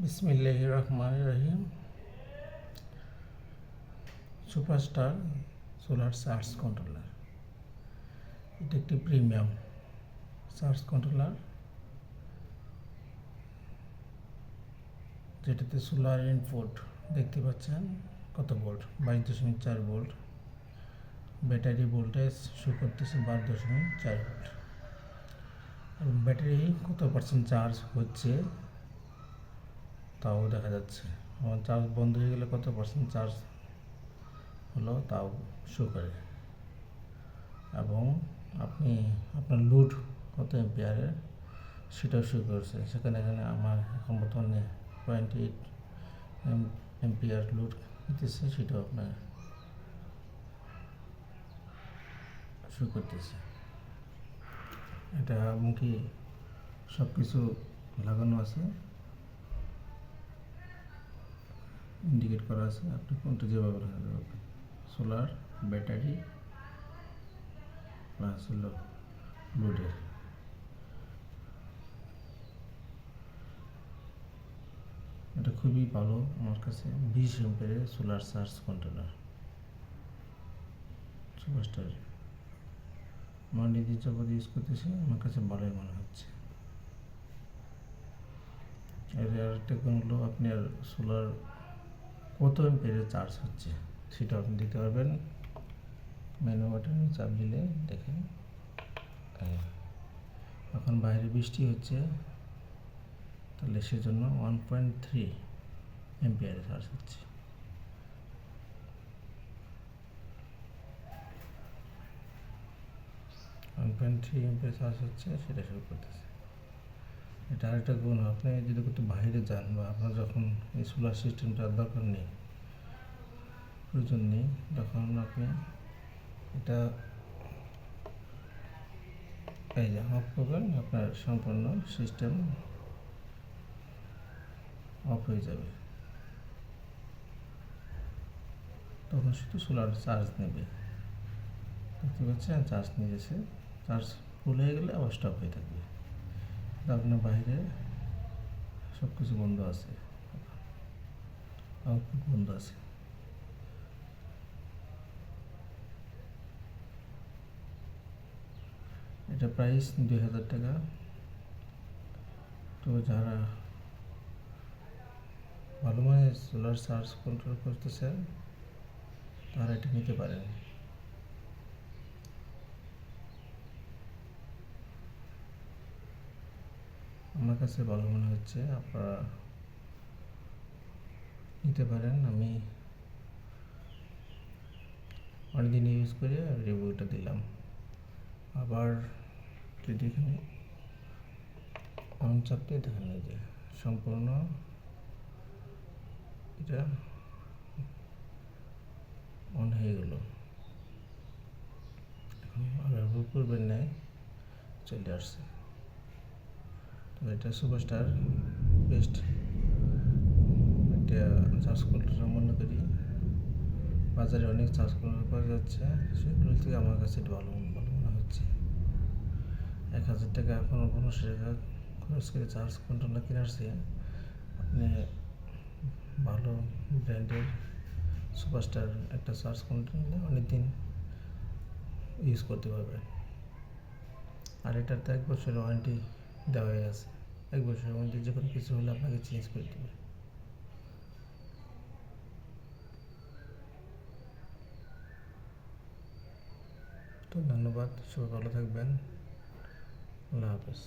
বিসমিল্লাহির রহমানির রহিম। Superstar solar charge controller, এটা একটি প্রিমিয়াম চার্জ কন্ট্রোলার, যেটাতে সোলার ইনপুট দেখতে পাচ্ছেন কত volt, 22.4 volt. Battery voltage show করতেছে 12.4 ভোল্ট। এবং ব্যাটারি কত পার্সেন্ট চার্জ হচ্ছে তাও দেখা যাচ্ছে। এবং চার্জ বন্ধ হয়ে গেলে কত পার্সেন্ট চার্জ হলো তাও শো করে। এবং আপনি আপনার লোড কত এম্পিয়ারের সেটাও শো করছে। এখানে আমার এখন বর্তমানে 0.8 এম্পিয়ার লোড দিতেছে, সেটাও আপনার শো করতেছে। এটা মুখে সব কিছু লাগানো আছে, ইন্ডিকেট করা আছে, আপনি কোনটা যেভাবে লাগাতে পারবেন। সোলার, ব্যাটারি প্লাস হলো লোডের। এটা খুবই ভালো আমার কাছে, 20 এম্পিয়ারের সোলার চার্জ কন্ট্রোলার সুপারস্টার। আমার নিজের জগৎ ইউজ করতেছি, আমার কাছে ভালোই মনে হচ্ছে। এর আরেকটা গুণ হলো আপনার সোলার কত এম্পিয়ারের চার্জ হচ্ছে সেটা আপনি দিতে পারবেন। মেনু বাটনে চাপ দিলে দেখেন এখন বাইরে বৃষ্টি হচ্ছে, তাহলে সেজন্য 1.3 এম্পিয়ারে চার্জ হচ্ছে। এম্পিয়ার চার্জ হচ্ছে, সেটা শুরু করতেছে। এটা আরেকটা গুণ, আপনি যদি একটু বাইরে যান বা আপনার যখন এই সোলার সিস্টেমটার দরকার নেই, প্রয়োজন নেই, তখন আপনি এটা এই যে অফ করবেন, আপনার সম্পূর্ণ সিস্টেম অফ হয়ে যাবে। তখন শুধু সোলার চার্জ নেবে, দেখতে পাচ্ছেন চার্জ নিয়েছে। চার্জ ফুল হয়ে গেলে আবার স্টপ হয়ে থাকবে। আপনার বাইরে সব কিছু বন্ধ আছে, আউটপুট বন্ধ আছে। এটা প্রাইস 2000 টাকা। তো যারা ভালো মানের সোলার চার্জ কন্ট্রোল করতেছেন তারা এটা নিতে পারেন। আমার কাছে ভালো মনে হচ্ছে, আপনারা নিতে পারেন। আমি অনেকদিন ইউজ করে রিভিউটা দিলাম। আবার যদি এখানে অন চাপতে দেখেন যে সম্পূর্ণ এটা অন হয়ে গেল। এখন ব্যবহার করবেন না, চলে আসছে। তো এটা সুপারস্টার বেস্ট একটা চার্জ কন্ট্রোলার মনে করি। বাজারে অনেক চার্জ কন্ট্রোলার পাওয়া যাচ্ছে, সেগুলো থেকে আমার কাছে এটা ভালো মনে হচ্ছে। 1000 টাকা, 1500 টাকা খরচ করে চার্জ কন্ট্রোলার কেনার চেয়ে আপনি ভালো ব্র্যান্ডের সুপারস্টার একটা চার্জ কন্ট্রোলার অনেকদিন ইউজ করতে পারবেন। আর এটার তো 1 বছরের ওয়ারেন্টি দেওয়া হয়ে আছে। 1 বছরের মধ্যে যে কোনো কিছু হলে আপনাকে চেঞ্জ করে দেবে। তো ধন্যবাদ, সবাই ভালো থাকবেন। আল্লাহ হাফেজ।